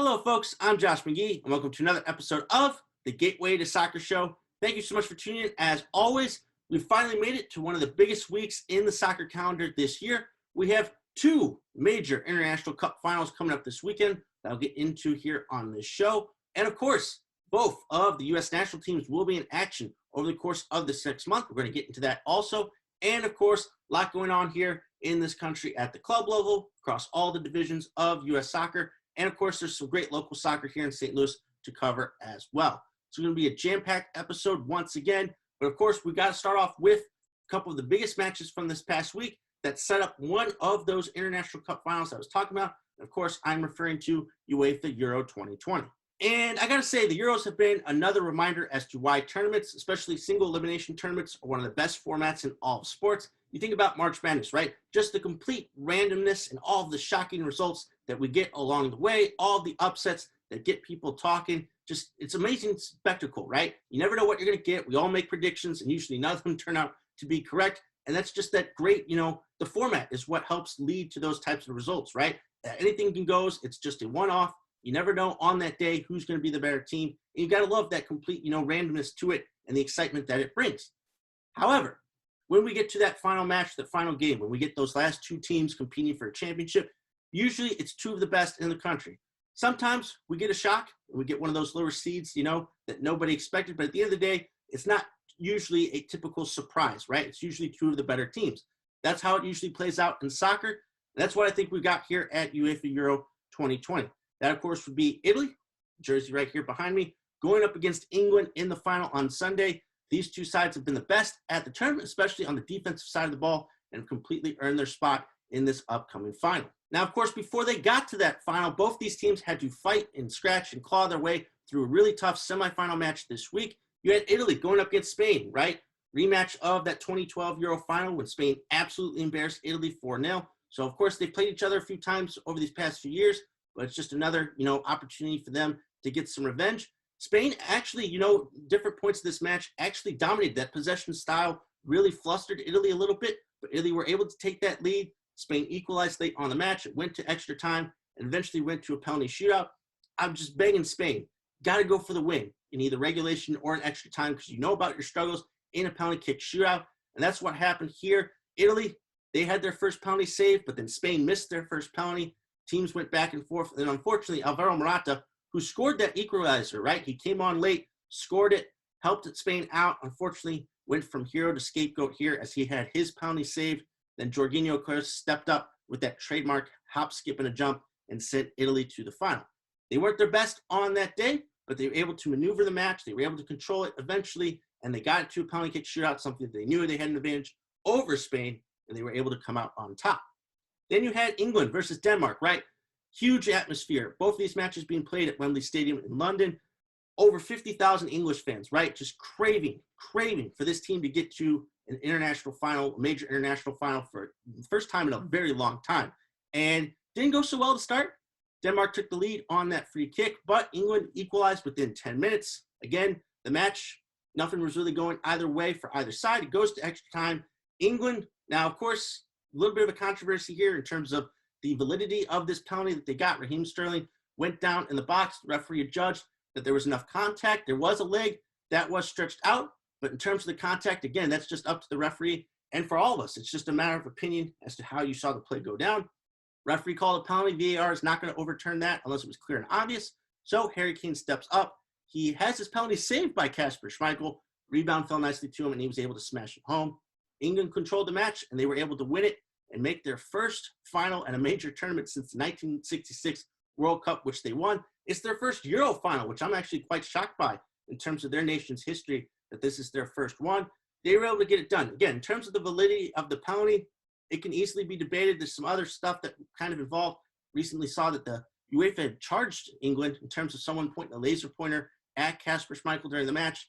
Hello, folks. I'm Josh McGee, and welcome to another episode of the Gateway to Soccer Show. Thank you so much for tuning in. As always, we finally made it to one of the biggest weeks in the soccer calendar this year. We have two major International Cup finals coming up this weekend that I'll get into here on this show. And of course, both of the U.S. national teams will be in action over the course of this next month. We're going to get into that also. And of course, a lot going on here in this country at the club level, across all the divisions of U.S. soccer. And of course, there's some great local soccer here in St. Louis to cover as well. It's going to be a jam-packed episode once again. But of course, we got to start off with a couple of the biggest matches from this past week that set up one of those International Cup finals I was talking about. And of course, I'm referring to UEFA Euro 2020. And I got to say, the Euros have been another reminder as to why tournaments, especially single elimination tournaments, are one of the best formats in all of sports. You think about March Madness, right? Just the complete randomness and all of the shocking results that we get along the way, all the upsets that get people talking. Just, it's amazing spectacle, right? You never know what you're going to get. We all make predictions, and usually none of them turn out to be correct. And that's just that great, the format is what helps lead to those types of results, right? Anything can go. It's just a one-off. You never know on that day who's going to be the better team. And you got to love that complete, randomness to it and the excitement that it brings. However, when we get to that final match, that final game, when we get those last two teams competing for a championship, usually it's two of the best in the country. Sometimes we get a shock, and we get one of those lower seeds, that nobody expected. But at the end of the day, it's not usually a typical surprise, right? It's usually two of the better teams. That's how it usually plays out in soccer. That's what I think we got here at UEFA Euro 2020. That, of course, would be Italy, jersey right here behind me, going up against England in the final on Sunday. These two sides have been the best at the tournament, especially on the defensive side of the ball, and have completely earned their spot in this upcoming final. Now, of course, before they got to that final, both these teams had to fight and scratch and claw their way through a really tough semifinal match this week. You had Italy going up against Spain, right? Rematch of that 2012 Euro final when Spain absolutely embarrassed Italy 4-0. So, of course, they played each other a few times over these past few years, but it's just another, opportunity for them to get some revenge. Spain actually, different points of this match actually dominated. That possession style really flustered Italy a little bit, but Italy were able to take that lead. Spain equalized late on the match. It went to extra time and eventually went to a penalty shootout. I'm just begging Spain, got to go for the win in either regulation or in extra time because you know about your struggles in a penalty kick shootout. And that's what happened here. Italy, they had their first penalty save, but then Spain missed their first penalty. Teams went back and forth. And unfortunately, Alvaro Morata, who scored that equalizer, right? He came on late, scored it, helped Spain out. Unfortunately, went from hero to scapegoat here as he had his penalty saved. Then Jorginho, of course, stepped up with that trademark hop, skip, and a jump and sent Italy to the final. They weren't their best on that day, but they were able to maneuver the match. They were able to control it eventually, and they got it to a penalty kick shootout, something that they knew they had an advantage over Spain, and they were able to come out on top. Then you had England versus Denmark, right? Huge atmosphere. Both of these matches being played at Wembley Stadium in London. Over 50,000 English fans, right? Just craving for this team to get to an international final, a major international final for the first time in a very long time. And didn't go so well to start. Denmark took the lead on that free kick, but England equalized within 10 minutes. Again, the match, nothing was really going either way for either side. It goes to extra time. England, now, of course, a little bit of a controversy here in terms of the validity of this penalty that they got. Raheem Sterling went down in the box. The referee judged that there was enough contact. There was a leg that was stretched out. But in terms of the contact, again, that's just up to the referee. And for all of us, it's just a matter of opinion as to how you saw the play go down. Referee called a penalty. VAR is not going to overturn that unless it was clear and obvious. So Harry Kane steps up. He has his penalty saved by Kasper Schmeichel. Rebound fell nicely to him, and he was able to smash it home. England controlled the match, and they were able to win it and make their first final at a major tournament since the 1966 World Cup, which they won. It's their first Euro final, which I'm actually quite shocked by in terms of their nation's history, that this is their first one. They were able to get it done. Again, in terms of the validity of the penalty, it can easily be debated. There's some other stuff that kind of involved. Recently saw that the UEFA had charged England in terms of someone pointing a laser pointer at Kasper Schmeichel during the match.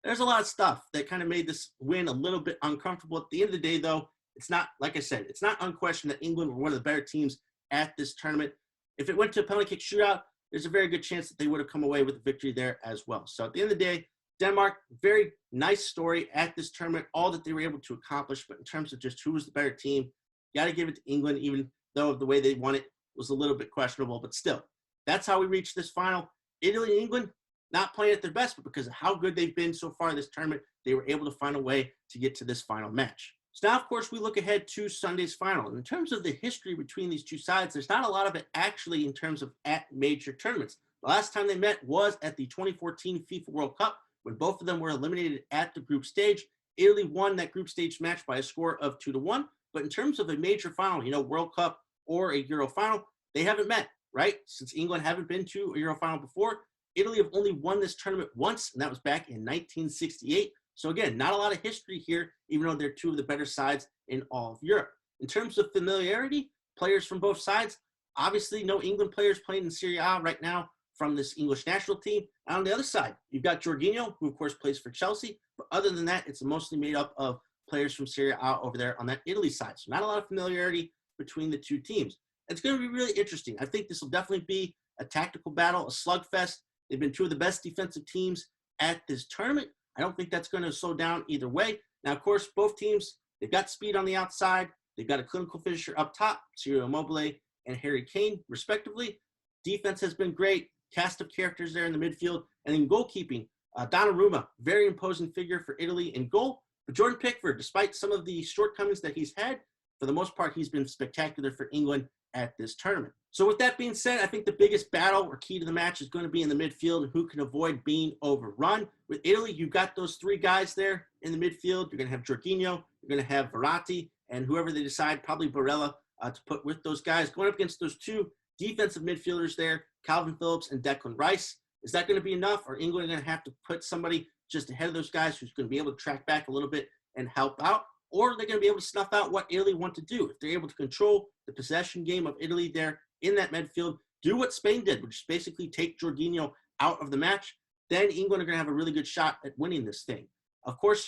There's a lot of stuff that kind of made this win a little bit uncomfortable. At the end of the day, though, it's not, like I said, it's not unquestioned that England were one of the better teams at this tournament. If it went to a penalty kick shootout, there's a very good chance that they would have come away with a victory there as well. So at the end of the day, Denmark, very nice story at this tournament, all that they were able to accomplish. But in terms of just who was the better team, got to give it to England, even though the way they won it was a little bit questionable. But still, that's how we reached this final. Italy and England not playing at their best, but because of how good they've been so far in this tournament, they were able to find a way to get to this final match. So now, of course, we look ahead to Sunday's final. And in terms of the history between these two sides, there's not a lot of it actually in terms of at major tournaments. The last time they met was at the 2014 FIFA World Cup, when both of them were eliminated at the group stage. Italy won that group stage match by a score of 2-1. But in terms of a major final, World Cup or a Euro final, they haven't met, right? Since England haven't been to a Euro final before, Italy have only won this tournament once, and that was back in 1968. So again, not a lot of history here, even though they're two of the better sides in all of Europe. In terms of familiarity, players from both sides, obviously no England players playing in Serie A right now from this English national team. And on the other side, you've got Jorginho, who of course plays for Chelsea. But other than that, it's mostly made up of players from Serie A over there on that Italy side. So not a lot of familiarity between the two teams. It's going to be really interesting. I think this will definitely be a tactical battle, a slugfest. They've been two of the best defensive teams at this tournament. I don't think that's going to slow down either way. Now, of course, both teams, they've got speed on the outside. They've got a clinical finisher up top, Ciro Immobile and Harry Kane, respectively. Defense has been great. Cast of characters there in the midfield. And then goalkeeping, Donnarumma, very imposing figure for Italy in goal. But Jordan Pickford, despite some of the shortcomings that he's had, for the most part, he's been spectacular for England at this tournament. So with that being said, I think the biggest battle or key to the match is going to be in the midfield and who can avoid being overrun. With Italy, you've got those three guys there in the midfield. You're going to have Jorginho, you're going to have Verratti, and whoever they decide, probably Barella, to put with those guys. Going up against those two defensive midfielders there, Calvin Phillips and Declan Rice. Is that going to be enough, or England going to have to put somebody just ahead of those guys who's going to be able to track back a little bit and help out? Or they're going to be able to snuff out what Italy want to do. If they're able to control the possession game of Italy there in that midfield, do what Spain did, which is basically take Jorginho out of the match, then England are going to have a really good shot at winning this thing. Of course,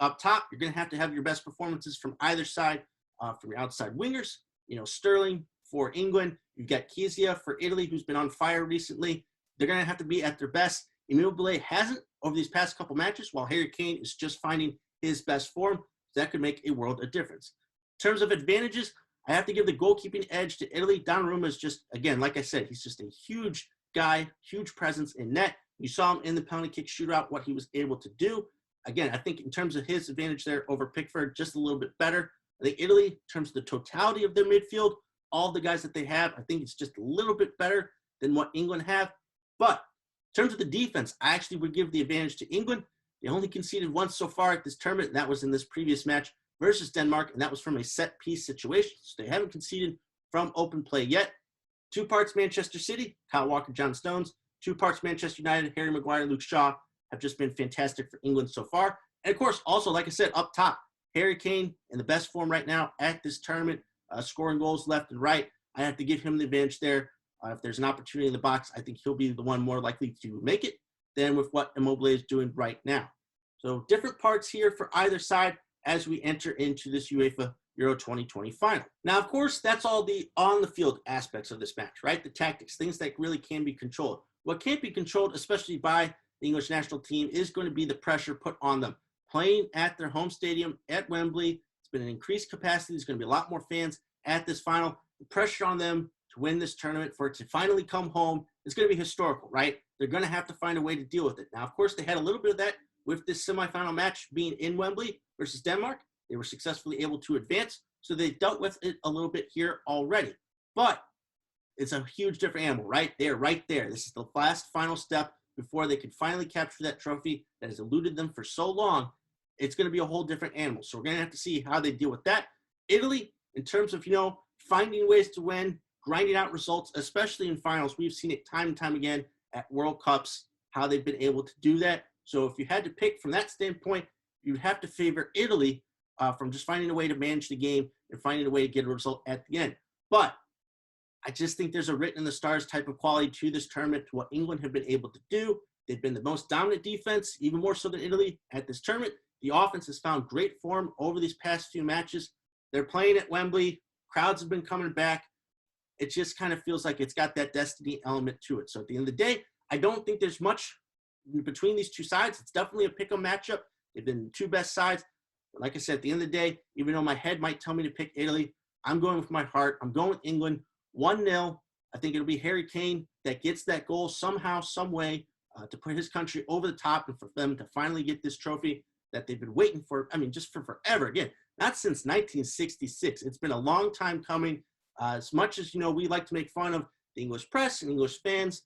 up top, you're going to have your best performances from either side, from your outside wingers. Sterling for England. You've got Chiesa for Italy, who's been on fire recently. They're going to have to be at their best. Immobile hasn't over these past couple matches, while Harry Kane is just finding his best form. That could make a world of difference. In terms of advantages, I have to give the goalkeeping edge to Italy. Donnarumma is just, again, like I said, he's just a huge guy, huge presence in net. You saw him in the penalty kick shootout, what he was able to do. Again, I think in terms of his advantage there over Pickford, just a little bit better. I think Italy, in terms of the totality of their midfield, all the guys that they have, I think it's just a little bit better than what England have. But in terms of the defense, I actually would give the advantage to England. They only conceded once so far at this tournament, and that was in this previous match versus Denmark, and that was from a set-piece situation. So they haven't conceded from open play yet. 2 parts Manchester City, Kyle Walker, John Stones. 2 parts Manchester United, Harry Maguire, Luke Shaw have just been fantastic for England so far. And, of course, also, like I said, up top, Harry Kane in the best form right now at this tournament, scoring goals left and right. I have to give him the advantage there. If there's an opportunity in the box, I think he'll be the one more likely to make it than with what Immobile is doing right now. So different parts here for either side as we enter into this UEFA Euro 2020 final. Now, of course, that's all the on-the-field aspects of this match, right? The tactics, things that really can be controlled. What can't be controlled, especially by the English national team, is going to be the pressure put on them. Playing at their home stadium at Wembley, it's been an increased capacity. There's going to be a lot more fans at this final. The pressure on them to win this tournament, for it to finally come home, is going to be historical, right? They're going to have to find a way to deal with it. Now, of course, they had a little bit of that with this semifinal match being in Wembley versus Denmark. They were successfully able to advance, so they dealt with it a little bit here already. But it's a huge different animal, right? They're right there. This is the last final step before they could finally capture that trophy that has eluded them for so long. It's going to be a whole different animal. So we're going to have to see how they deal with that. Italy, in terms of, finding ways to win, grinding out results, especially in finals. We've seen it time and time again at World Cups, how they've been able to do that. So if you had to pick from that standpoint, you'd have to favor Italy from just finding a way to manage the game and finding a way to get a result at the end. But I just think there's a written in the stars type of quality to this tournament, to what England have been able to do. They've been the most dominant defense, even more so than Italy at this tournament. The offense has found great form over these past few matches. They're playing at Wembley. Crowds have been coming back. It just kind of feels like it's got that destiny element to it. So at the end of the day, I don't think there's much between these two sides. It's definitely a pick-em matchup. They've been the two best sides. But like I said, at the end of the day, even though my head might tell me to pick Italy, I'm going with my heart. I'm going with England 1-0. I think it'll be Harry Kane that gets that goal somehow, some way, to put his country over the top and for them to finally get this trophy that they've been waiting for, I mean, just for forever. Again, not since 1966. It's been a long time coming. As much as, we like to make fun of the English press and English fans,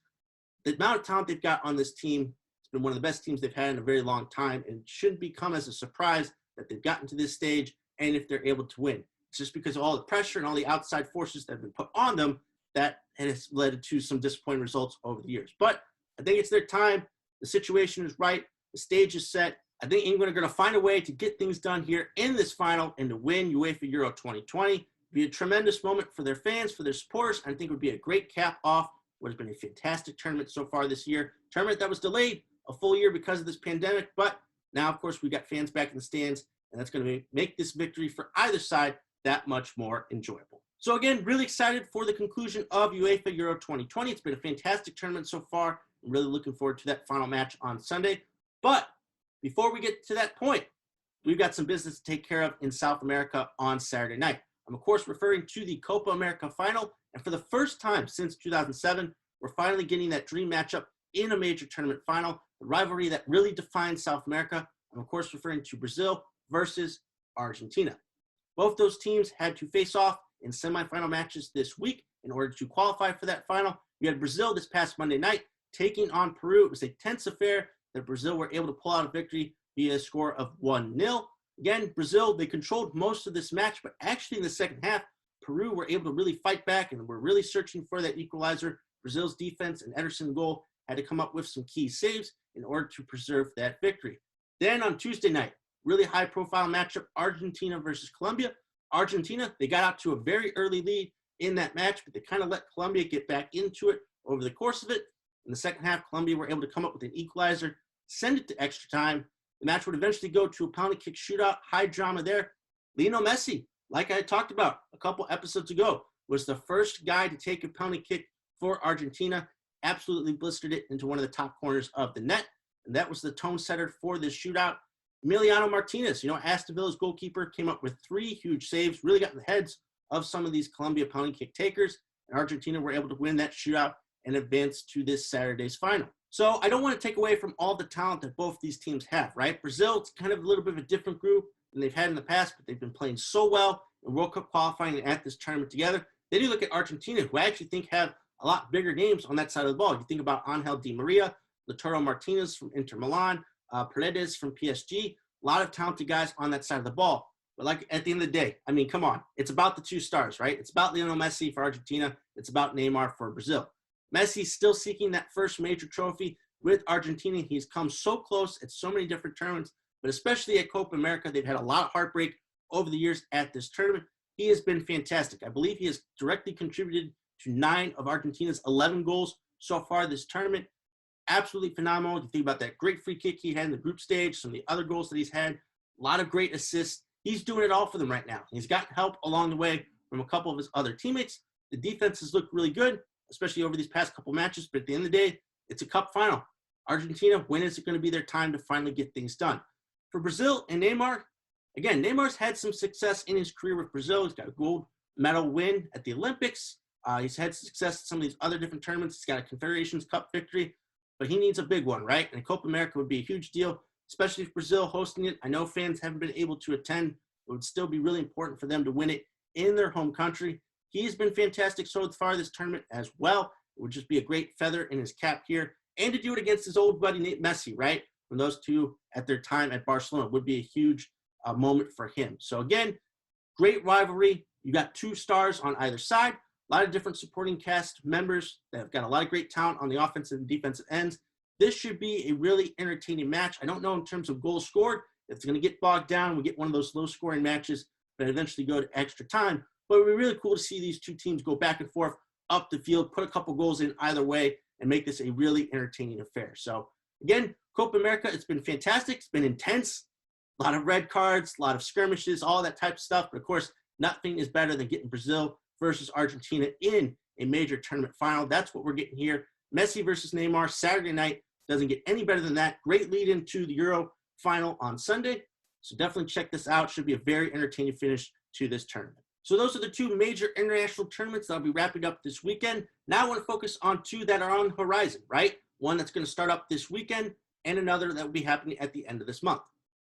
the amount of talent they've got on this team, it's been one of the best teams they've had in a very long time, and shouldn't become as a surprise that they've gotten to this stage and if they're able to win. It's just because of all the pressure and all the outside forces that have been put on them that has led to some disappointing results over the years. But I think it's their time. The situation is right. The stage is set. I think England are going to find a way to get things done here in this final and to win UEFA Euro 2020. It'd be a tremendous moment for their fans, for their supporters. I think it would be a great cap off what has been a fantastic tournament so far this year. Tournament that was delayed a full year because of this pandemic, but now, of course, we've got fans back in the stands, and that's going to make this victory for either side that much more enjoyable. So again, really excited for the conclusion of UEFA Euro 2020. It's been a fantastic tournament so far. I'm really looking forward to that final match on Sunday. But before we get to that point, we've got some business to take care of in South America on Saturday night. I'm, of course, referring to the Copa America final. And for the first time since 2007, we're finally getting that dream matchup in a major tournament final, the rivalry that really defines South America. I'm, of course, referring to Brazil versus Argentina. Both those teams had to face off in semifinal matches this week in order to qualify for that final. We had Brazil this past Monday night taking on Peru. It was a tense affair that Brazil were able to pull out a victory via a score of 1-0. Again, Brazil, they controlled most of this match, but actually in the second half, Peru were able to really fight back and were really searching for that equalizer. Brazil's defense and Ederson goal had to come up with some key saves in order to preserve that victory. Then on Tuesday night, really high-profile matchup, Argentina versus Colombia. Argentina, they got out to a very early lead in that match, but they kind of let Colombia get back into it over the course of it. In the second half, Colombia were able to come up with an equalizer, send it to extra time. The match would eventually go to a penalty kick shootout, high drama there. Lionel Messi, like I talked about a couple episodes ago, was the first guy to take a penalty kick for Argentina, absolutely blistered it into one of the top corners of the net, and that was the tone setter for this shootout. Emiliano Martinez, Aston Villa's goalkeeper, came up with 3 huge saves, really got in the heads of some of these Colombia penalty kick takers, and Argentina were able to win that shootout and advance to this Saturday's final. So I don't want to take away from all the talent that both these teams have, right? Brazil, it's kind of a little bit of a different group than they've had in the past, but they've been playing so well in World Cup qualifying and at this tournament together. Then you look at Argentina, who I actually think have a lot bigger names on that side of the ball. You think about Angel Di Maria, Lautaro Martinez from Inter Milan, Paredes from PSG, a lot of talented guys on that side of the ball. But like at the end of the day, I mean, come on. It's about the 2 stars, right? It's about Lionel Messi for Argentina. It's about Neymar for Brazil. Messi's still seeking that first major trophy with Argentina. He's come so close at so many different tournaments, but especially at Copa America, they've had a lot of heartbreak over the years at this tournament. He has been fantastic. I believe he has directly contributed to 9 of Argentina's 11 goals so far this tournament. Absolutely phenomenal. You think about that great free kick he had in the group stage, some of the other goals that he's had, a lot of great assists. He's doing it all for them right now. He's got help along the way from a couple of his other teammates. The defense has looked really good, especially over these past couple matches, but at the end of the day, it's a cup final. Argentina, when is it going to be their time to finally get things done? For Brazil and Neymar, again, Neymar's had some success in his career with Brazil. He's got a gold medal win at the Olympics. He's had success at some of these other different tournaments. He's got a Confederations Cup victory, but he needs a big one, right? And Copa America would be a huge deal, especially if Brazil hosting it. I know fans haven't been able to attend. It would still be really important for them to win it in their home country. He's been fantastic so far this tournament as well. It would just be a great feather in his cap here. And to do it against his old buddy, Messi, right? From those two at their time at Barcelona would be a huge moment for him. So again, great rivalry. You got 2 stars on either side. A lot of different supporting cast members that have got a lot of great talent on the offensive and defensive ends. This should be a really entertaining match. I don't know in terms of goals scored if it's going to get bogged down. We get one of those low-scoring matches that eventually go to extra time. But it would be really cool to see these 2 teams go back and forth up the field, put a couple goals in either way, and make this a really entertaining affair. So, again, Copa America, it's been fantastic. It's been intense. A lot of red cards, a lot of skirmishes, all that type of stuff. But, of course, nothing is better than getting Brazil versus Argentina in a major tournament final. That's what we're getting here. Messi versus Neymar Saturday night. Doesn't get any better than that. Great lead into the Euro final on Sunday. So definitely check this out. Should be a very entertaining finish to this tournament. So those are the two major international tournaments that I'll be wrapping up this weekend. Now I want to focus on two that are on the horizon, right? One that's going to start up this weekend and another that will be happening at the end of this month.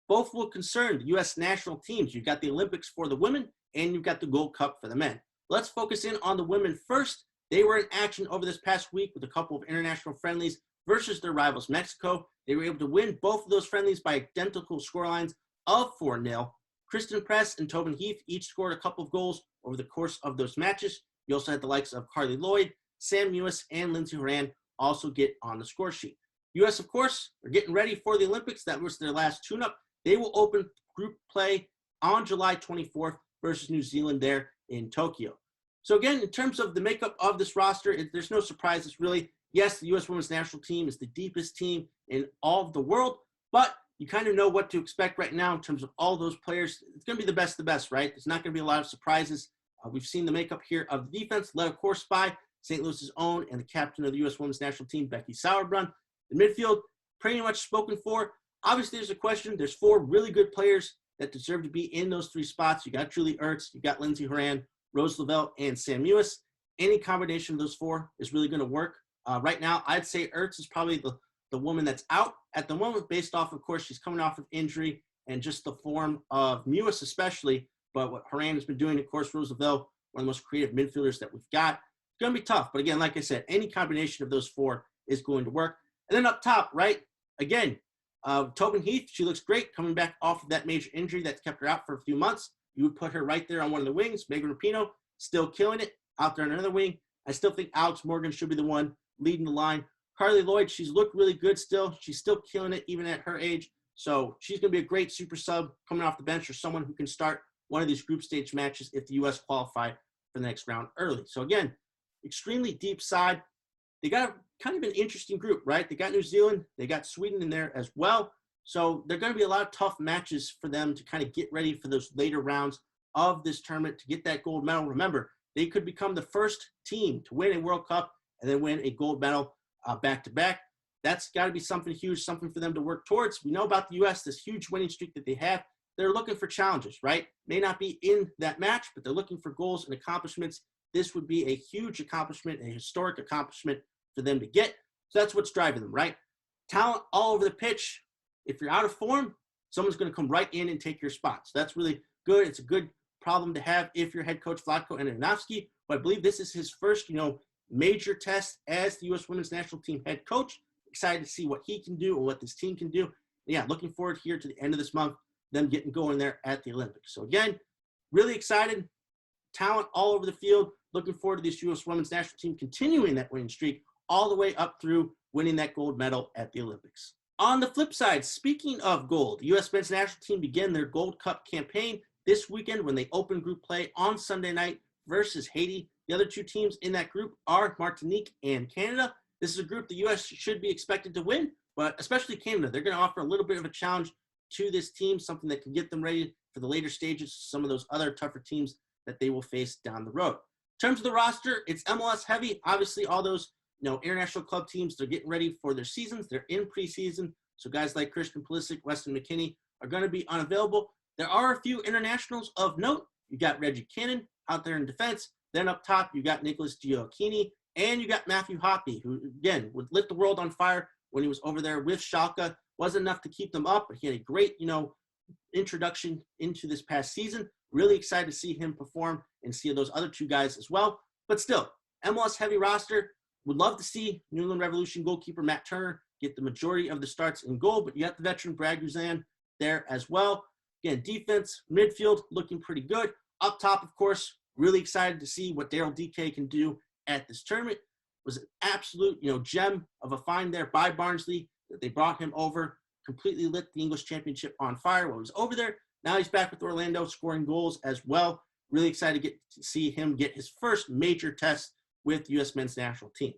Both will concern the U.S. national teams. You've got the Olympics for the women and you've got the Gold Cup for the men. Let's focus in on the women first. They were in action over this past week with a couple of international friendlies versus their rivals Mexico. They were able to win both of those friendlies by identical scorelines of 4-0. Kristen Press and Tobin Heath each scored a couple of goals over the course of those matches. You also had the likes of Carly Lloyd, Sam Mewis, and Lindsey Horan also get on the score sheet. U.S., of course, are getting ready for the Olympics. That was their last tune-up. They will open group play on July 24th versus New Zealand there in Tokyo. So again, in terms of the makeup of this roster, there's no surprises really. Yes, the U.S. women's national team is the deepest team in all of the world, but you kind of know what to expect right now in terms of all those players. It's going to be the best of the best, right? There's not going to be a lot of surprises. We've seen the makeup here of the defense, led, of course, by St. Louis's own and the captain of the U.S. women's national team, Becky Sauerbrunn. The midfield, pretty much spoken for. Obviously, there's a question. There's four really good players that deserve to be in those three spots. You got Julie Ertz, you got Lindsey Horan, Rose Lavelle, and Sam Mewis. Any combination of those four is really going to work. Right now, I'd say Ertz is probably the woman that's out at the moment based off, of course, she's coming off of injury and just the form of Mewis especially. But what Horan has been doing, of course, Rose Lavelle, one of the most creative midfielders that we've got. It's going to be tough. But again, like I said, any combination of those four is going to work. And then up top, right, again, Tobin Heath, she looks great coming back off of that major injury that's kept her out for a few months. You would put her right there on one of the wings. Megan Rapinoe, still killing it out there on another wing. I still think Alex Morgan should be the one leading the line. Carly Lloyd, she's looked really good still. She's still killing it even at her age. So she's going to be a great super sub coming off the bench or someone who can start one of these group stage matches if the U.S. qualify for the next round early. So again, extremely deep side. They got kind of an interesting group, right? They got New Zealand. They got Sweden in there as well. So they're going to be a lot of tough matches for them to kind of get ready for those later rounds of this tournament to get that gold medal. Remember, they could become the first team to win a World Cup and then win a gold medal back-to-back. That's got to be something huge, something for them to work towards. We know about the U.S., this huge winning streak that they have. They're looking for challenges, right? May not be in that match, but they're looking for goals and accomplishments. This would be a huge accomplishment, a historic accomplishment for them to get. So that's what's driving them, right? Talent all over the pitch. If you're out of form, someone's going to come right in and take your spot. So that's really good. It's a good problem to have if you're head coach Vlatko Andonovski. But I believe this is his first, major test as the U.S. women's national team head coach. Excited to see what he can do and what this team can do. Yeah, looking forward here to the end of this month, them getting going there at the Olympics. So again, really excited. Talent all over the field. Looking forward to this U.S. women's national team continuing that winning streak all the way up through winning that gold medal at the Olympics. On the flip side, speaking of gold, the U.S. men's national team began their Gold Cup campaign this weekend when they opened group play on Sunday night versus Haiti. The other two teams in that group are Martinique and Canada. This is a group the U.S. should be expected to win, but especially Canada. They're going to offer a little bit of a challenge to this team, something that can get them ready for the later stages, some of those other tougher teams that they will face down the road. In terms of the roster, it's MLS heavy. Obviously, all those international club teams, they're getting ready for their seasons. They're in preseason. So guys like Christian Pulisic, Weston McKennie are going to be unavailable. There are a few internationals of note. You got Reggie Cannon out there in defense. Then up top, you got Nicholas Gioacchini, and you got Matthew Hoppe, who, again, would lit the world on fire when he was over there with Schalke. Wasn't enough to keep them up, but he had a great, introduction into this past season. Really excited to see him perform and see those other two guys as well. But still, MLS heavy roster. Would love to see New England Revolution goalkeeper Matt Turner get the majority of the starts in goal, but you got the veteran Brad Guzan there as well. Again, defense, midfield looking pretty good. Up top, of course, really excited to see what Daryl DK can do at this tournament. It was an absolute, gem of a find there by Barnsley that they brought him over, completely lit the English Championship on fire while he was over there. Now he's back with Orlando scoring goals as well. Really excited to see him get his first major test with the U.S. men's national team.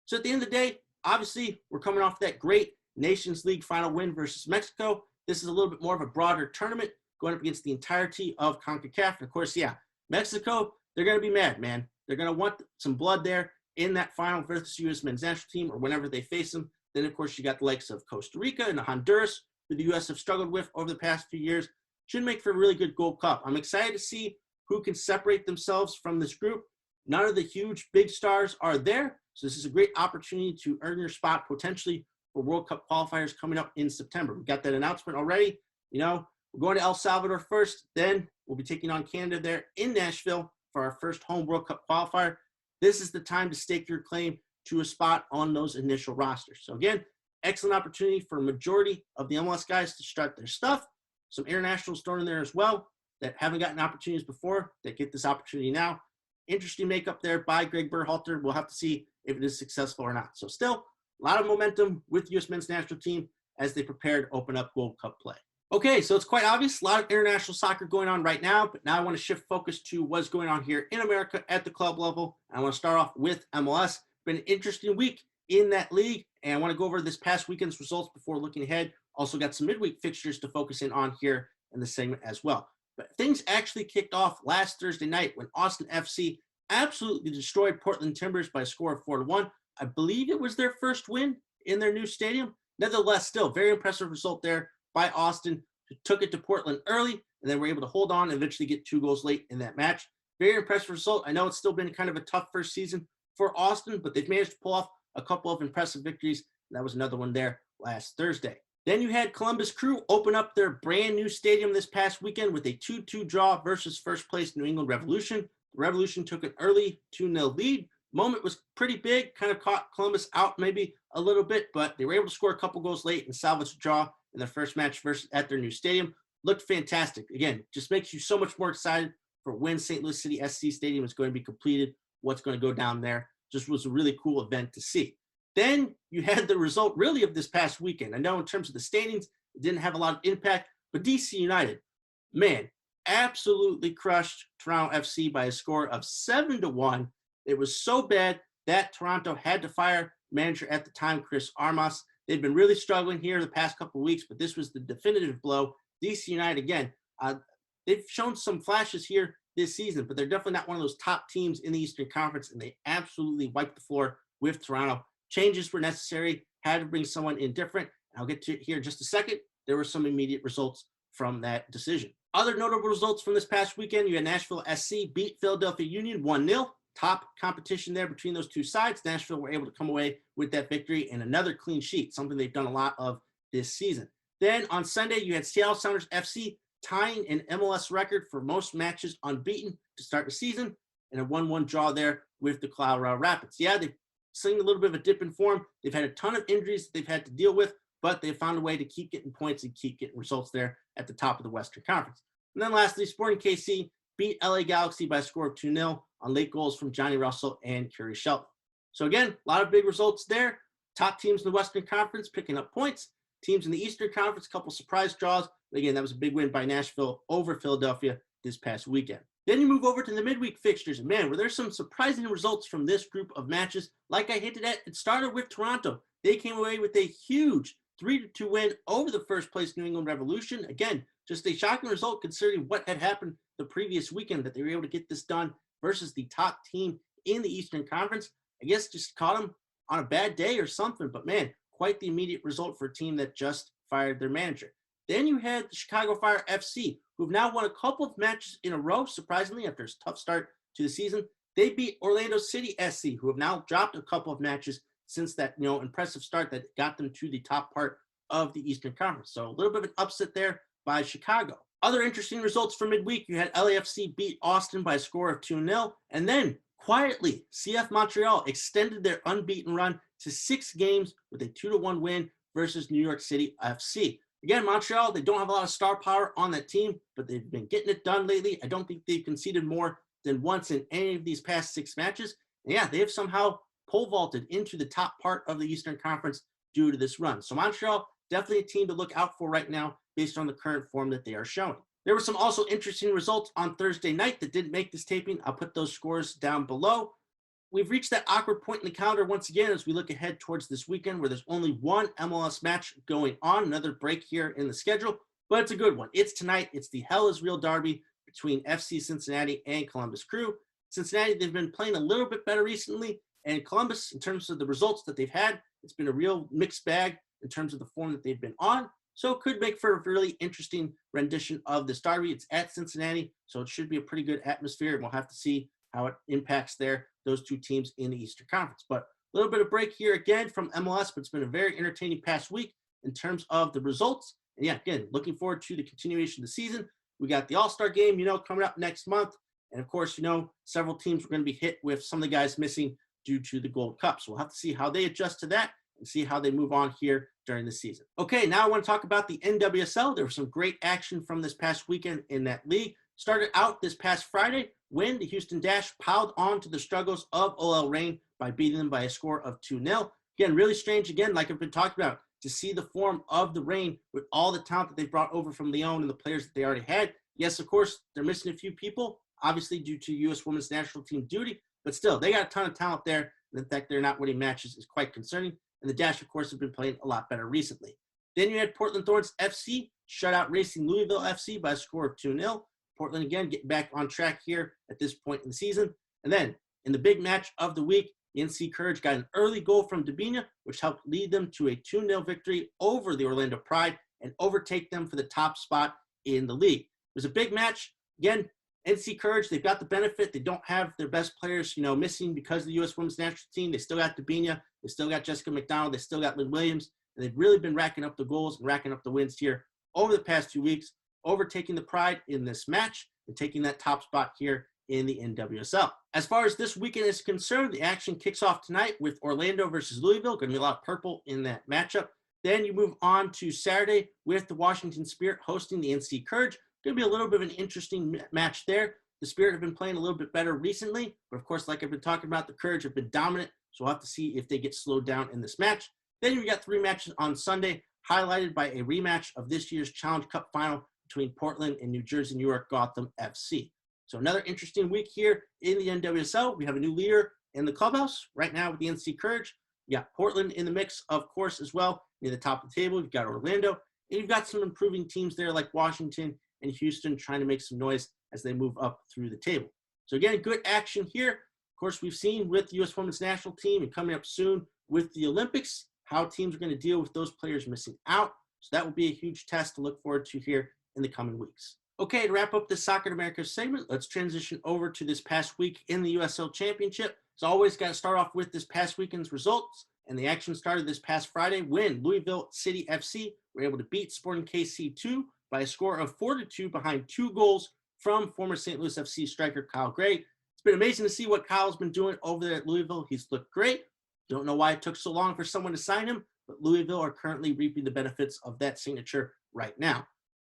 So at the end of the day, obviously, we're coming off that great Nations League final win versus Mexico. This is a little bit more of a broader tournament going up against the entirety of CONCACAF. And of course, Mexico, they're going to be mad, man. They're going to want some blood there in that final versus U.S. men's national team or whenever they face them. Then, of course, you got the likes of Costa Rica and Honduras, who the U.S. have struggled with over the past few years. Should make for a really good Gold Cup. I'm excited to see who can separate themselves from this group. None of the huge big stars are there. So this is a great opportunity to earn your spot potentially for World Cup qualifiers coming up in September. We got that announcement already. You know, we're going to El Salvador first. Then we'll be taking on Canada there in Nashville for our first home World Cup qualifier. This is the time to stake your claim to a spot on those initial rosters. So again, excellent opportunity for a majority of the MLS guys to start their stuff. Some internationals thrown in there as well that haven't gotten opportunities before that get this opportunity now. Interesting makeup there by Greg Berhalter. We'll have to see if it is successful or not. So still a lot of momentum with the U.S. men's national team as they prepare to open up World Cup play. Okay, so it's quite obvious, a lot of international soccer going on right now, but now I want to shift focus to what's going on here in America at the club level. I want to start off with MLS. Been an interesting week in that league, and I want to go over this past weekend's results before looking ahead. Also got some midweek fixtures to focus in on here in the segment as well. But things actually kicked off last Thursday night when Austin FC absolutely destroyed Portland Timbers by a score of 4-1. I believe it was their first win in their new stadium. Nevertheless, still very impressive result there by Austin, who took it to Portland early and then were able to hold on and eventually get 2 goals late in that match. Very impressive result. I know it's still been kind of a tough first season for Austin, but they've managed to pull off a couple of impressive victories. That was another one there last Thursday. Then you had Columbus Crew open up their brand new stadium this past weekend with a 2-2 draw versus first place New England Revolution. The Revolution took an early 2-0 lead. Moment was pretty big, kind of caught Columbus out maybe a little bit, but they were able to score a couple goals late and salvage a draw in their first match versus at their new stadium. Looked fantastic. Again, just makes you so much more excited for when St. Louis City SC Stadium is going to be completed, what's going to go down there. Just was a really cool event to see. Then you had the result really of this past weekend. I know in terms of the standings, it didn't have a lot of impact, but DC United, man, absolutely crushed Toronto FC by a score of 7-1. It was so bad that Toronto had to fire manager at the time, Chris Armas. They've been really struggling here the past couple of weeks, but this was the definitive blow. DC United, again, they've shown some flashes here this season, but they're definitely not one of those top teams in the Eastern Conference, and they absolutely wiped the floor with Toronto. Changes were necessary, had to bring someone in different. I'll get to it here in just a second. There were some immediate results from that decision. Other notable results from this past weekend, you had Nashville SC beat Philadelphia Union 1-0. Top competition there between those two sides. Nashville were able to come away with that victory and another clean sheet, something they've done a lot of this season. Then on Sunday, you had Seattle Sounders FC tying an MLS record for most matches unbeaten to start the season, and a 1-1 draw there with the Colorado Rapids. Yeah, they've seen a little bit of a dip in form. They've had a ton of injuries that they've had to deal with, but they've found a way to keep getting points and keep getting results there at the top of the Western Conference. And then lastly, Sporting KC beat LA Galaxy by a score of 2-0 on late goals from Johnny Russell and Kerry Shelton. So again, a lot of big results there. Top teams in the Western Conference picking up points. Teams in the Eastern Conference, a couple surprise draws. But again, that was a big win by Nashville over Philadelphia this past weekend. Then you move over to the midweek fixtures. And man, were there some surprising results from this group of matches. Like I hinted at, it started with Toronto. They came away with a huge 3-2 win over the first place New England Revolution. Again, just a shocking result considering what had happened the previous weekend, that they were able to get this done versus the top team in the Eastern Conference. I guess just caught them on a bad day or something, but man, quite the immediate result for a team that just fired their manager. Then you had the Chicago Fire FC, who've now won a couple of matches in a row, surprisingly, after a tough start to the season. They beat Orlando City SC, who have now dropped a couple of matches since that, impressive start that got them to the top part of the Eastern Conference. So a little bit of an upset there by Chicago. Other interesting results for midweek, you had LAFC beat Austin by a score of 2-0, and then quietly, CF Montreal extended their unbeaten run to 6 games with a 2-1 win versus New York City FC. Again, Montreal, they don't have a lot of star power on that team, but they've been getting it done lately. I don't think they've conceded more than once in any of these past 6 matches. And yeah, they have somehow pole vaulted into the top part of the Eastern Conference due to this run. So Montreal, definitely a team to look out for right now based on the current form that they are showing. There were some also interesting results on Thursday night that didn't make this taping. I'll put those scores down below. We've reached that awkward point in the calendar once again as we look ahead towards this weekend where there's only one MLS match going on, another break here in the schedule, but it's a good one. It's tonight. It's the Hell is Real derby between FC Cincinnati and Columbus Crew. Cincinnati, they've been playing a little bit better recently, and Columbus, in terms of the results that they've had, it's been a real mixed bag in terms of the form that they've been on. So it could make for a really interesting rendition of this derby. It's at Cincinnati, so it should be a pretty good atmosphere, and we'll have to see how it impacts those two teams in the Eastern Conference. But a little bit of break here again from MLS, but it's been a very entertaining past week in terms of the results. And yeah, again, looking forward to the continuation of the season. We got the All-Star game, coming up next month. And of course, several teams are going to be hit with some of the guys missing due to the Gold Cup. So we'll have to see how they adjust to that and see how they move on here during the season. Okay, now I want to talk about the NWSL. There was some great action from this past weekend in that league. Started out this past Friday when the Houston Dash piled on to the struggles of OL Reign by beating them by a score of 2-0. Again, really strange, again, like I've been talking about, to see the form of the Reign with all the talent that they brought over from Lyon and the players that they already had. Yes, of course, they're missing a few people, obviously due to U.S. Women's National Team duty, but still, they got a ton of talent there. And the fact they're not winning matches is quite concerning. And the Dash, of course, have been playing a lot better recently. Then you had Portland Thorns FC shut out Racing Louisville FC by a score of 2-0. Portland, again, getting back on track here at this point in the season. And then, in the big match of the week, the NC Courage got an early goal from Dabinia, which helped lead them to a 2-0 victory over the Orlando Pride and overtake them for the top spot in the league. It was a big match. Again, NC Courage, they've got the benefit. They don't have their best players, missing because of the U.S. Women's National Team. They still got Dabinia. They still got Jessica McDonald. They still got Lynn Williams. And they've really been racking up the goals and racking up the wins here over the past 2 weeks, overtaking the Pride in this match and taking that top spot here in the NWSL. As far as this weekend is concerned, the action kicks off tonight with Orlando versus Louisville. Going to be a lot of purple in that matchup. Then you move on to Saturday with the Washington Spirit hosting the NC Courage. Going to be a little bit of an interesting match there. The Spirit have been playing a little bit better recently, but of course, like I've been talking about, the Courage have been dominant, so we'll have to see if they get slowed down in this match. Then you got 3 matches on Sunday, highlighted by a rematch of this year's Challenge Cup final between Portland and New Jersey New York Gotham FC. So another interesting week here in the NWSL. We have a new leader in the clubhouse right now with the NC Courage. You got Portland in the mix, of course, as well, near the top of the table. You've got Orlando, and you've got some improving teams there like Washington and Houston trying to make some noise as they move up through the table. So again, good action here. Of course, we've seen with the U.S. Women's National Team and coming up soon with the Olympics, how teams are going to deal with those players missing out. So that will be a huge test to look forward to here in the coming weeks. Okay, to wrap up this Soccer to America segment, let's transition over to this past week in the USL Championship. As always, got to start off with this past weekend's results. And the action started this past Friday when Louisville City FC were able to beat Sporting KC 2 by a score of 4-2 behind 2 goals from former St. Louis FC striker Kyle Gray. It's been amazing to see what Kyle's been doing over there at Louisville. He's looked great. Don't know why it took so long for someone to sign him, but Louisville are currently reaping the benefits of that signature right now.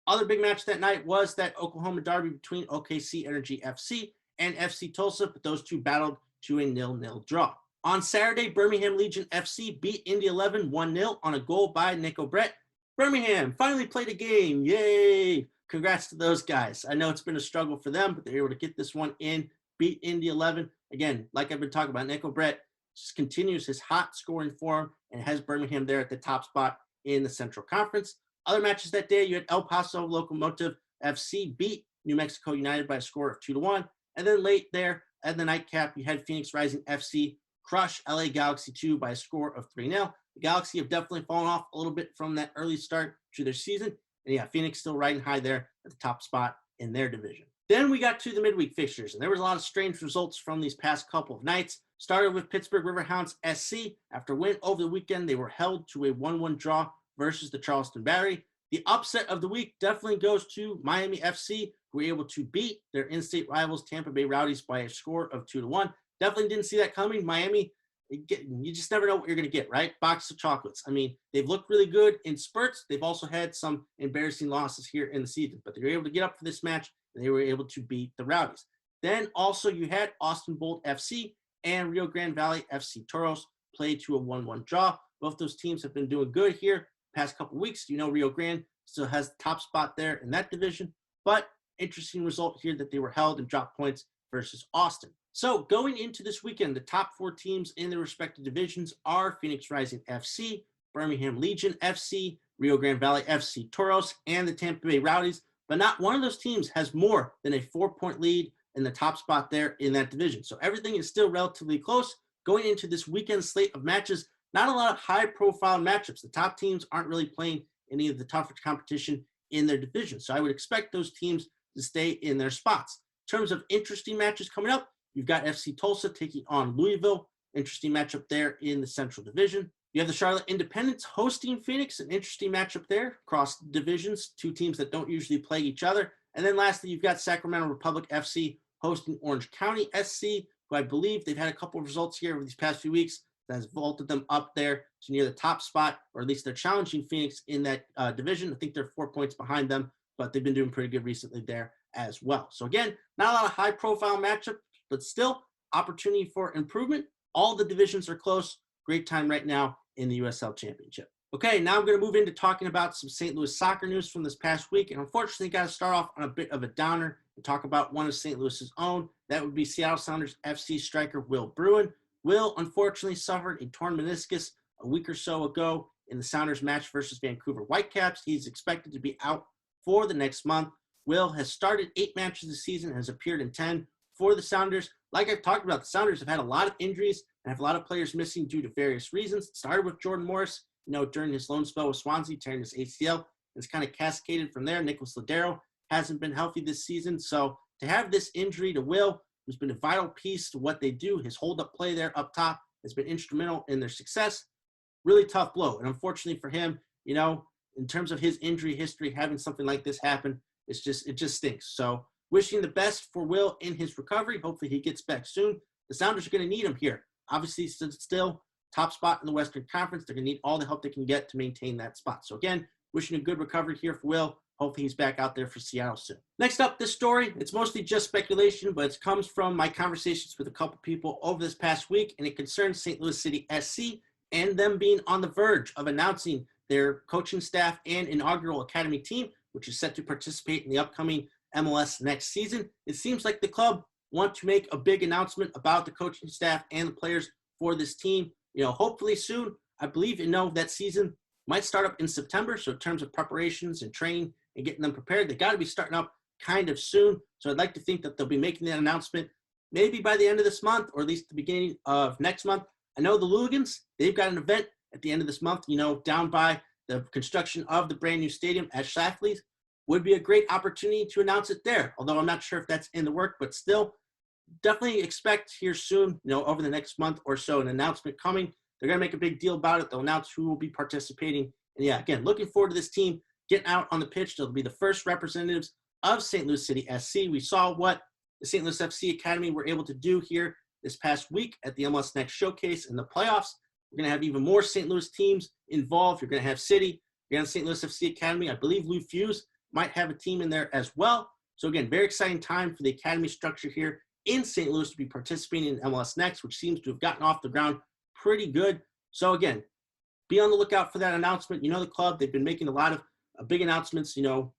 Other big match that night was that Oklahoma derby between OKC Energy FC and FC Tulsa, but those two battled to a 0-0 draw. On Saturday, Birmingham Legion FC beat Indy 11 1-0 on a goal by Nico Brett. Birmingham finally played a game. Yay! Congrats to those guys. I know it's been a struggle for them, but they're able to get this one in, beat Indy 11. Again, like I've been talking about, Nico Brett just continues his hot scoring form and has Birmingham there at the top spot in the Central Conference. Other matches that day, you had El Paso Locomotive FC beat New Mexico United by a score of 2-1. And then late there at the nightcap, you had Phoenix Rising FC crush LA Galaxy 2 by a score of 3-0. The Galaxy have definitely fallen off a little bit from that early start to their season. And yeah, Phoenix still riding high there at the top spot in their division. Then we got to the midweek fixtures, and there was a lot of strange results from these past couple of nights. Started with Pittsburgh Riverhounds SC. After a win over the weekend, they were held to a 1-1 draw versus the Charleston Battery. The upset of the week definitely goes to Miami FC, who were able to beat their in-state rivals Tampa Bay Rowdies by a score of 2-1. Definitely didn't see that coming. Miami, you just never know what you're going to get, right? Box of chocolates. I mean, they've looked really good in spurts. They've also had some embarrassing losses here in the season, but they were able to get up for this match, and they were able to beat the Rowdies. Then also you had Austin Bolt FC and Rio Grande Valley FC Toros play to a 1-1 draw. Both those teams have been doing good here past couple weeks. You know, Rio Grande still has the top spot there in that division, but interesting result here that they were held and dropped points versus Austin. So going into this weekend, the top 4 teams in their respective divisions are Phoenix Rising FC, Birmingham Legion FC, Rio Grande Valley FC Toros, and the Tampa Bay Rowdies, but not one of those teams has more than a 4-point lead in the top spot there in that division. So everything is still relatively close. Going into this weekend slate of matches, not a lot of high-profile matchups. The top teams aren't really playing any of the tougher competition in their division. So I would expect those teams to stay in their spots. In terms of interesting matches coming up, you've got FC Tulsa taking on Louisville. Interesting matchup there in the Central Division. You have the Charlotte Independents hosting Phoenix, an interesting matchup there across divisions, two teams that don't usually play each other. And then lastly, you've got Sacramento Republic FC hosting Orange County SC, who I believe they've had a couple of results here over these past few weeks that has vaulted them up there to near the top spot, or at least they're challenging Phoenix in that division. I think they're 4 points behind them, but they've been doing pretty good recently there as well. So again, not a lot of high-profile matchups, but still opportunity for improvement. All the divisions are close. Great time right now in the USL Championship. Okay, now I'm going to move into talking about some St. Louis soccer news from this past week. And unfortunately, got to start off on a bit of a downer and talk about one of St. Louis's own. That would be Seattle Sounders FC striker Will Bruin. Will unfortunately suffered a torn meniscus a week or so ago in the Sounders match versus Vancouver Whitecaps. He's expected to be out for the next month. Will has started 8 matches this season and has appeared in 10 for the Sounders. Like I've talked about, the Sounders have had a lot of injuries and have a lot of players missing due to various reasons. It started with Jordan Morris, during his loan spell with Swansea, tearing his ACL. It's kind of cascaded from there. Nicholas Ladero hasn't been healthy this season. So to have this injury to Will, who's been a vital piece to what they do, his hold-up play there up top has been instrumental in their success. Really tough blow. And unfortunately for him, in terms of his injury history, having something like this happen, it just stinks. So wishing the best for Will in his recovery. Hopefully he gets back soon. The Sounders are going to need him here. Obviously, still top spot in the Western Conference. They're going to need all the help they can get to maintain that spot. So again, wishing a good recovery here for Will. Hopefully he's back out there for Seattle soon. Next up, this story, it's mostly just speculation, but it comes from my conversations with a couple people over this past week, and it concerns St. Louis City SC and them being on the verge of announcing their coaching staff and inaugural academy team, which is set to participate in the upcoming MLS next season. It seems like the club want to make a big announcement about the coaching staff and the players for this team, hopefully soon. I believe that season might start up in September. So in terms of preparations and training and getting them prepared, they got to be starting up kind of soon. So I'd like to think that they'll be making that announcement maybe by the end of this month, or at least the beginning of next month. I know the Lugans, they've got an event at the end of this month, down by the construction of the brand new stadium at Schlafly's. Would be a great opportunity to announce it there, although I'm not sure if that's in the work, but still definitely expect here soon, over the next month or so, an announcement coming. They're going to make a big deal about it. They'll announce who will be participating. And yeah, again, looking forward to this team getting out on the pitch. They'll be the first representatives of St. Louis City SC. We saw what the St. Louis FC Academy were able to do here this past week at the MLS Next Showcase in the playoffs. We're going to have even more St. Louis teams involved. You're going to have City, you're going to have St. Louis FC Academy. I believe Lou Fuse might have a team in there as well. So again, very exciting time for the academy structure here in St. Louis to be participating in MLS Next, which seems to have gotten off the ground pretty good. So again, be on the lookout for that announcement. The club, they've been making a lot of big announcements.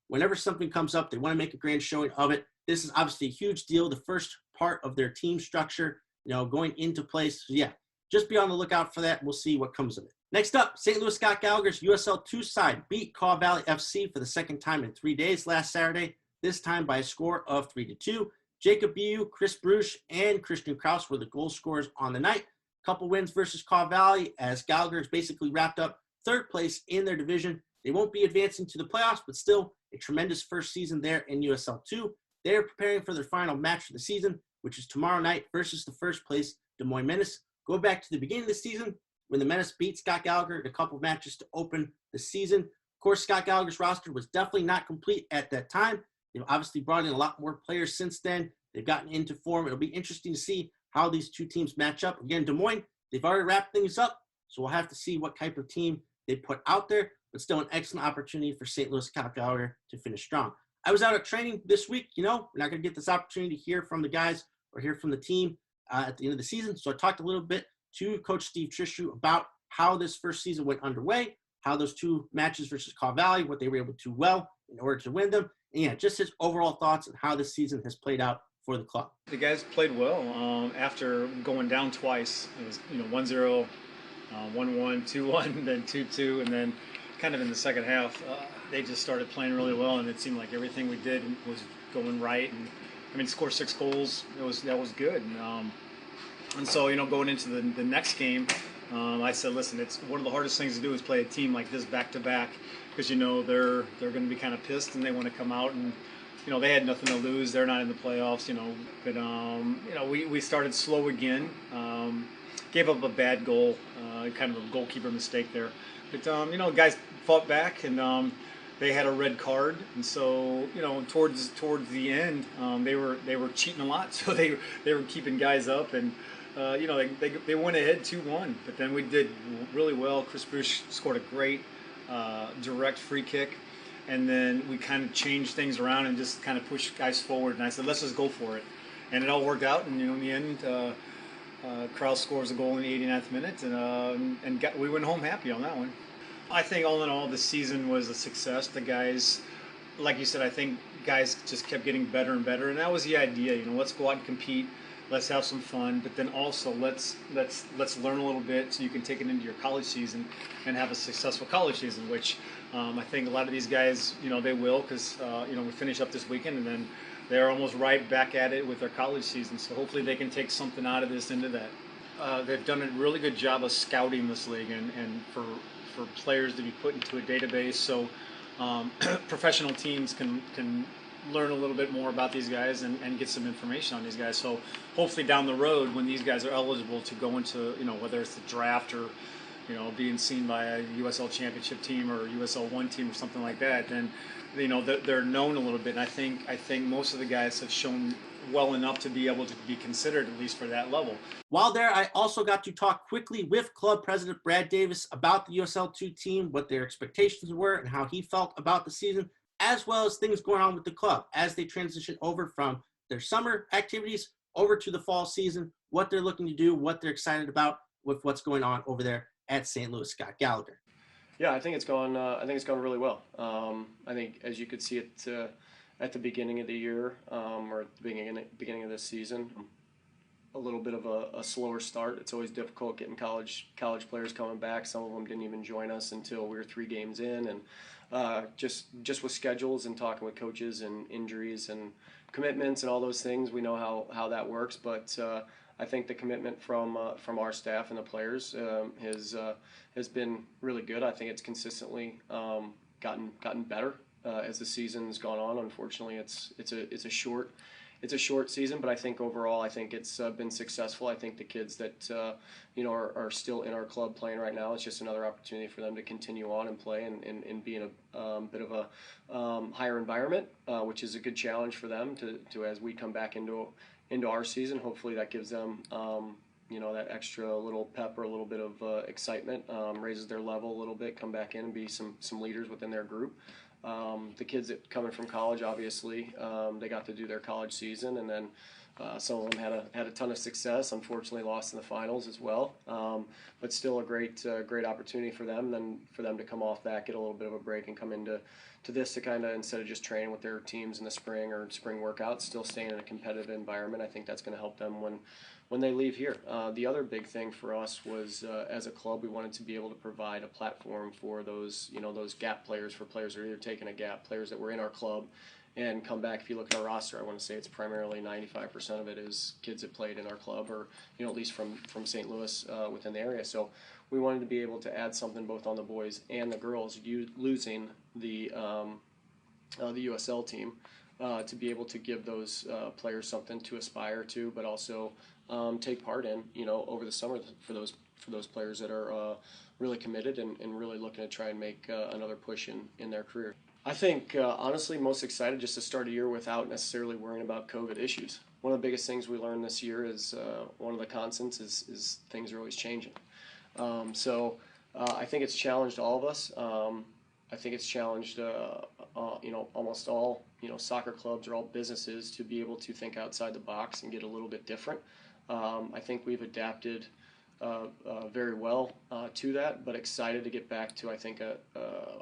Whenever something comes up, they want to make a grand showing of it. This is obviously a huge deal, the first part of their team structure, going into place. So yeah, just be on the lookout for that. We'll see what comes of it. Next up, St. Louis Scott Gallagher's USL 2 side beat Caw Valley FC for the second time in 3 days last Saturday, this time by a score of 3-2. Jacob Biu, Chris Bruce, and Christian Kraus were the goal scorers on the night. Couple wins versus Caw Valley as Gallagher's basically wrapped up third place in their division. They won't be advancing to the playoffs, but still a tremendous first season there in USL 2. They are preparing for their final match of the season, which is tomorrow night versus the first place Des Moines Menace. Go back to the beginning of the season when the Menace beat Scott Gallagher in a couple of matches to open the season. Of course, Scott Gallagher's roster was definitely not complete at that time. They've obviously brought in a lot more players since then. They've gotten into form. It'll be interesting to see how these two teams match up. Again, Des Moines, they've already wrapped things up, so we'll have to see what type of team they put out there, but still an excellent opportunity for St. Louis Scott Gallagher to finish strong. I was out at training this week. We're not going to get this opportunity to hear from the guys or hear from the team at the end of the season. So I talked a little bit to Coach Steve Trishu about how this first season went underway, how those two matches versus Caw Valley, what they were able to do well in order to win them, and yeah, just his overall thoughts on how this season has played out for the club. The guys played well after going down twice. It was 1-0, 1-1, 2-1, then 2-2, and then kind of in the second half, they just started playing really well, and it seemed like everything we did was going right. And I mean, score 6 goals, that was good. And And so, going into the next game, I said, listen, it's one of the hardest things to do is play a team like this back to back, because they're going to be kind of pissed and they want to come out and they had nothing to lose. They're not in the playoffs, But we started slow again. Gave up a bad goal, kind of a goalkeeper mistake there. But guys fought back and they had a red card, and so towards the end they were cheating a lot, so they were keeping guys up, and they went ahead 2-1. But then we did really well. Chris Bush scored a great direct free kick, and then we kind of changed things around and just kind of pushed guys forward. And I said, let's just go for it, and it all worked out. And in the end, Krause scores a goal in the 89th minute, and we went home happy on that one. I think all in all, the season was a success. The guys, like you said, I think guys just kept getting better and better, and that was the idea. Let's go out and compete, let's have some fun, but then also let's learn a little bit so you can take it into your college season and have a successful college season. Which I think a lot of these guys, they will, because we finish up this weekend and then they're almost right back at it with their college season. So hopefully they can take something out of this into that. They've done a really good job of scouting this league and for players to be put into a database, so professional teams can learn a little bit more about these guys and get some information on these guys. So hopefully down the road, when these guys are eligible to go into, whether it's the draft or being seen by a USL Championship team or USL1 team or something like that, then they're known a little bit. And I think most of the guys have shown well enough to be able to be considered, at least for that level. While there, I also got to talk quickly with club president Brad Davis about the USL2 team, what their expectations were, and how he felt about the season, as well as things going on with the club as they transition over from their summer activities over to the fall season, what they're looking to do, what they're excited about with what's going on over there at St. Louis. Scott Gallagher. Yeah, I think it's gone. I think it's gone really well. I think, as you could see it at the beginning of the year, or at the beginning of this season, a little bit of a slower start. It's always difficult getting college players coming back. Some of them didn't even join us until we were 3 games in, and just with schedules and talking with coaches and injuries and commitments and all those things, we know how that works. But I think the commitment from our staff and the players has been really good. I think it's consistently gotten better as the season's gone on. Unfortunately, it's a short season, but I think overall, I think it's been successful. I think the kids that are still in our club playing right now, it's just another opportunity for them to continue on and play and be in a bit of a higher environment, which is a good challenge for them to as we come back into our season. Hopefully that gives them that extra little pep or a little bit of excitement, raises their level a little bit, come back in and be some leaders within their group. The kids that coming from college, obviously, they got to do their college season, and then some of them had a ton of success. Unfortunately, lost in the finals as well, but still a great opportunity for them. Then for them to come off that, get a little bit of a break, and come into this to kind of, instead of just training with their teams in the spring or spring workouts, still staying in a competitive environment. I think that's going to help them when they leave here. The other big thing for us was, as a club, we wanted to be able to provide a platform for those gap players, for players that are either taking a gap, players that were in our club and come back. If you look at our roster, I want to say it's primarily 95% of it is kids that played in our club, or at least from St. Louis within the area. So we wanted to be able to add something both on the boys and the girls, losing the USL team, to be able to give those players something to aspire to, but also take part in, over the summer for those players that are really committed and really looking to try and make another push in their career. I think, honestly, most excited just to start a year without necessarily worrying about COVID issues. One of the biggest things we learned this year is one of the constants is things are always changing. So I think it's challenged all of us. I think it's challenged, almost all, soccer clubs or all businesses to be able to think outside the box and get a little bit different. I think we've adapted very well to that, but excited to get back to, I think,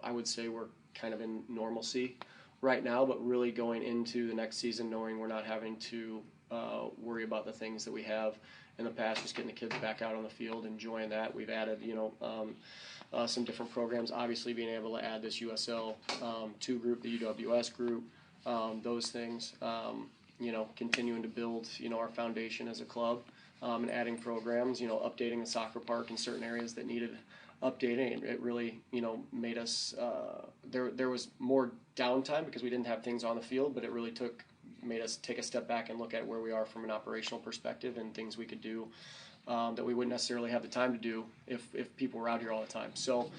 I would say we're kind of in normalcy right now, but really going into the next season knowing we're not having to worry about the things that we have in the past, just getting the kids back out on the field, enjoying that. We've added, some different programs, obviously being able to add this USL 2 group, the UWS group, those things. continuing to build, our foundation as a club, and adding programs, updating the soccer park in certain areas that needed updating. It really, made us, there was more downtime because we didn't have things on the field, but it really made us take a step back and look at where we are from an operational perspective and things we could do that we wouldn't necessarily have the time to do if people were out here all the time. So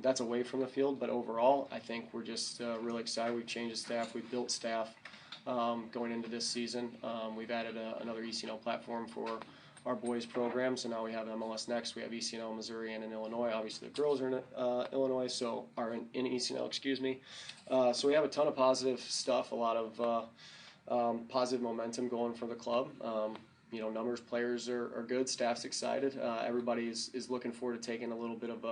that's away from the field, but overall, I think we're just really excited. We've changed the staff, we've built staff going into this season. We've added another ECNL platform for our boys program, so now we have MLS Next. We have ECNL Missouri and in Illinois. Obviously, the girls are in Illinois, so are in ECNL. Excuse me. So we have a ton of positive stuff, a lot of positive momentum going for the club. Numbers, players are good, staff's excited. Everybody is looking forward to taking a little bit of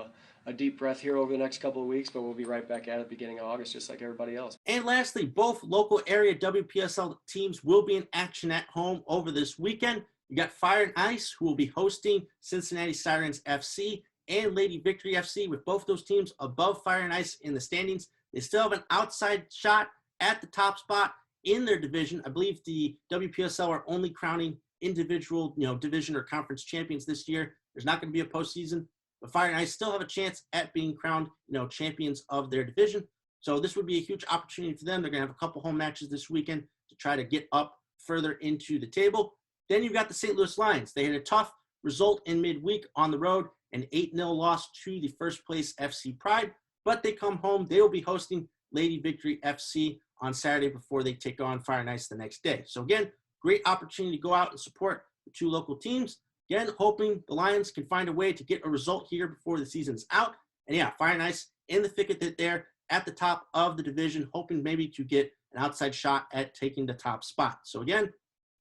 a deep breath here over the next couple of weeks, but we'll be right back at it beginning of August, just like everybody else. And lastly, both local area WPSL teams will be in action at home over this weekend. You got Fire and Ice, who will be hosting Cincinnati Sirens FC and Lady Victory FC, with both those teams above Fire and Ice in the standings. They still have an outside shot at the top spot in their division. I believe the WPSL are only crowning individual, division or conference champions this year. There's not going to be a postseason, but Fire and Ice still have a chance at being crowned, champions of their division. So this would be a huge opportunity for them. They're going to have a couple home matches this weekend to try to get up further into the table. Then you've got the St. Louis Lions. They had a tough result in midweek on the road, an 8-0 loss to the first place FC Pride, but they come home. They will be hosting Lady Victory FC on Saturday before they take on Fire and Ice the next day. So again, great opportunity to go out and support the two local teams. Again, hoping the Lions can find a way to get a result here before the season's out. And yeah, Fire and Ice in the thick of it there at the top of the division, hoping maybe to get an outside shot at taking the top spot. So again,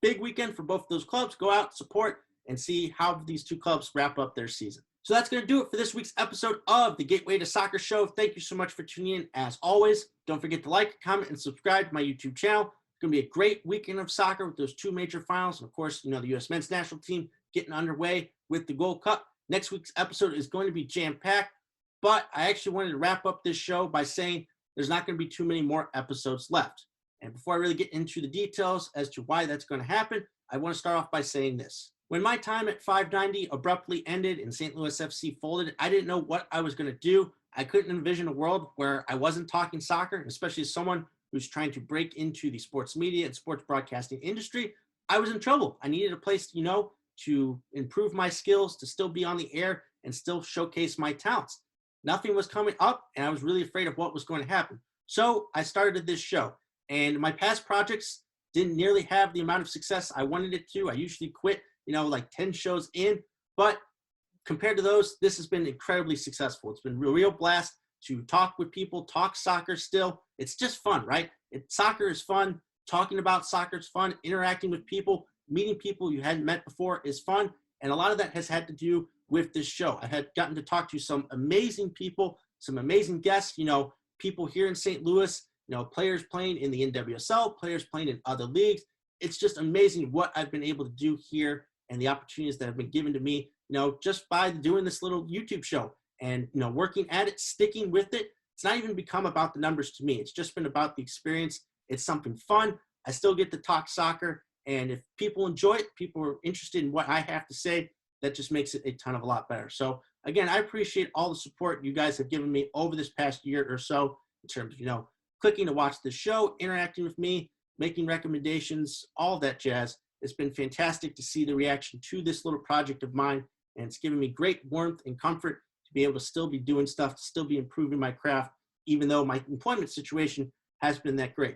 big weekend for both of those clubs. Go out, support, and see how these two clubs wrap up their season. So that's going to do it for this week's episode of the Gateway to Soccer Show. Thank you so much for tuning in. As always, don't forget to like, comment, and subscribe to my YouTube channel. It's going to be a great weekend of soccer with those two major finals. And of course, the U.S. men's national team getting underway with the Gold Cup. Next week's episode is going to be jam-packed, but I actually wanted to wrap up this show by saying there's not going to be too many more episodes left. And before I really get into the details as to why that's going to happen, I want to start off by saying this. When my time at 590 abruptly ended and St. Louis FC folded, I didn't know what I was going to do. I couldn't envision a world where I wasn't talking soccer, especially as someone who's trying to break into the sports media and sports broadcasting industry. I was in trouble. I needed a place, to improve my skills, to still be on the air and still showcase my talents. Nothing was coming up, and I was really afraid of what was going to happen. So I started this show. And my past projects didn't nearly have the amount of success I wanted it to. I usually quit, like 10 shows in. But compared to those, this has been incredibly successful. It's been a real blast to talk with people, talk soccer still. It's just fun, right? Soccer is fun. Talking about soccer is fun. Interacting with people, meeting people you hadn't met before is fun. And a lot of that has had to do with this show. I had gotten to talk to some amazing people, some amazing guests, people here in St. Louis, players playing in the NWSL, players playing in other leagues. It's just amazing what I've been able to do here and the opportunities that have been given to me, just by doing this little YouTube show and, working at it, sticking with it. It's not even become about the numbers to me. It's just been about the experience. It's something fun. I still get to talk soccer. And if people enjoy it, people are interested in what I have to say, that just makes it a lot better. So again, I appreciate all the support you guys have given me over this past year or so in terms of, clicking to watch the show, interacting with me, making recommendations, all that jazz. It's been fantastic to see the reaction to this little project of mine, and it's given me great warmth and comfort to be able to still be doing stuff, to still be improving my craft, even though my employment situation has been that great.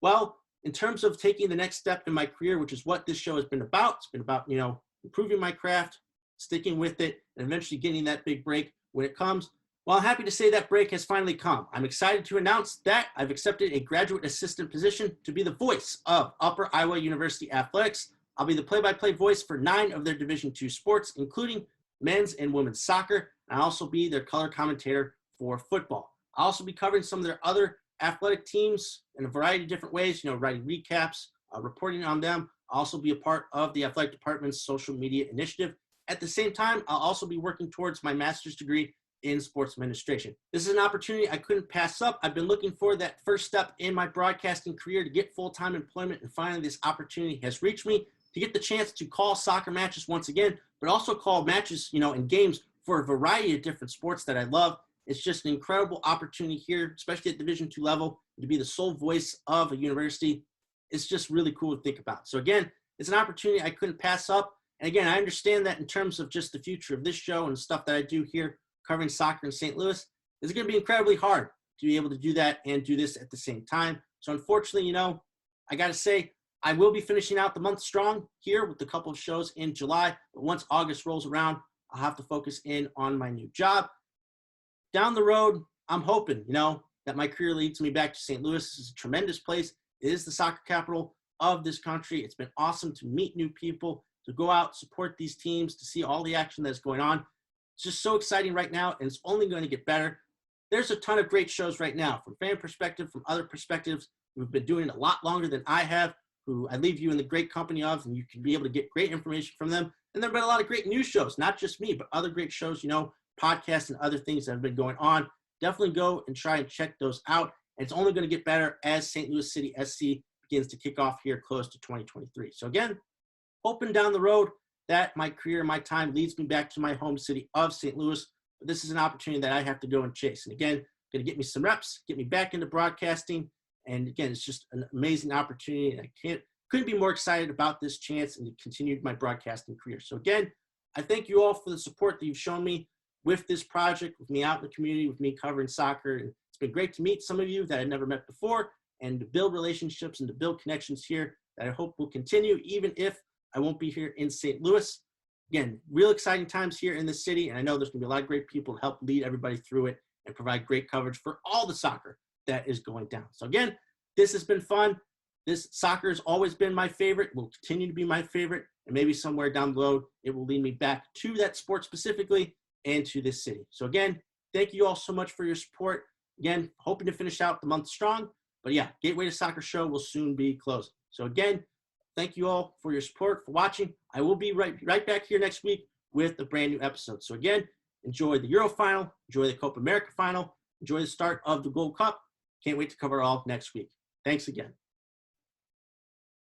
Well, in terms of taking the next step in my career, which is what this show has been about, it's been about, improving my craft, sticking with it, and eventually getting that big break when it comes. Well, I'm happy to say that break has finally come. I'm excited to announce that I've accepted a graduate assistant position to be the voice of Upper Iowa University Athletics. I'll be the play-by-play voice for 9 of their Division II sports, including men's and women's soccer. I'll also be their color commentator for football. I'll also be covering some of their other athletic teams in a variety of different ways, writing recaps, reporting on them. I'll also be a part of the athletic department's social media initiative. At the same time, I'll also be working towards my master's degree in sports administration. This is an opportunity I couldn't pass up. I've been looking for that first step in my broadcasting career to get full-time employment, and finally this opportunity has reached me to get the chance to call soccer matches once again, but also call matches, and games for a variety of different sports that I love. It's just an incredible opportunity here, especially at Division II level, to be the sole voice of a university. It's just really cool to think about. So again, it's an opportunity I couldn't pass up. And again, I understand that in terms of just the future of this show and the stuff that I do here covering soccer in St. Louis, it's going to be incredibly hard to be able to do that and do this at the same time. So unfortunately, I got to say, I will be finishing out the month strong here with a couple of shows in July. But once August rolls around, I'll have to focus in on my new job. Down the road, I'm hoping, that my career leads me back to St. Louis. This is a tremendous place. It is the soccer capital of this country. It's been awesome to meet new people, to go out, support these teams, to see all the action that's going on. It's just so exciting right now, and it's only going to get better. There's a ton of great shows right now, from fan perspective, from other perspectives, who've been doing it a lot longer than I have, who I leave you in the great company of, and you can be able to get great information from them. And there have been a lot of great news shows, not just me, but other great shows, podcasts and other things that have been going on. Definitely go and try and check those out. And it's only going to get better as St. Louis City SC begins to kick off here close to 2023. So again, hoping down the road that my career, my time leads me back to my home city of St. Louis. But this is an opportunity that I have to go and chase. And again, going to get me some reps, get me back into broadcasting. And again, it's just an amazing opportunity. And I couldn't be more excited about this chance and to continue my broadcasting career. So again, I thank you all for the support that you've shown me with this project, with me out in the community, with me covering soccer. And it's been great to meet some of you that I've never met before and to build relationships and to build connections here that I hope will continue, even if I won't be here in St. Louis. Again, real exciting times here in the city. And I know there's going to be a lot of great people to help lead everybody through it and provide great coverage for all the soccer that is going down. So again, this has been fun. This soccer has always been my favorite, will continue to be my favorite. And maybe somewhere down the road, it will lead me back to that sport specifically and to this city. So again, thank you all so much for your support. Again, hoping to finish out the month strong. But yeah, Gateway to Soccer show will soon be closing. So again, thank you all for your support, for watching. I will be right back here next week with a brand new episode. So again, enjoy the Euro final, enjoy the Copa America final, enjoy the start of the Gold Cup. Can't wait to cover it all next week. Thanks again.